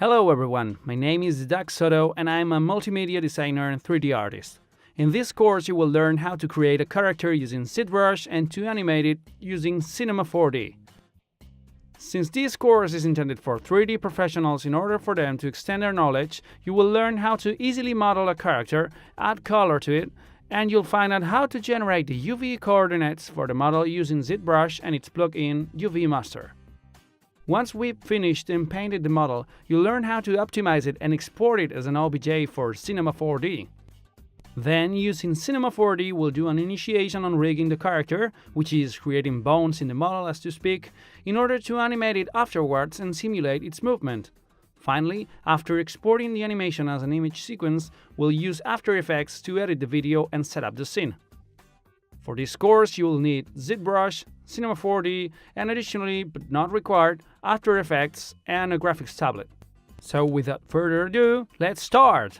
Hello everyone, my name is Doug Soto and I'm a multimedia designer and 3D artist. In this course you will learn how to create a character using ZBrush and to animate it using Cinema 4D. Since this course is intended for 3D professionals in order for them to extend their knowledge, you will learn how to easily model a character, add color to it, and you'll find out how to generate the UV coordinates for the model using ZBrush and its plugin UV Master. Once we've finished and painted the model, you'll learn how to optimize it and export it as an OBJ for Cinema 4D. Then, using Cinema 4D, we'll do an initiation on rigging the character, which is creating bones in the model as to speak, in order to animate it afterwards and simulate its movement. Finally, after exporting the animation as an image sequence, we'll use After Effects to edit the video and set up the scene. For this course, you will need ZBrush, Cinema 4D, and additionally, but not required, After Effects and a graphics tablet. So without further ado, let's start!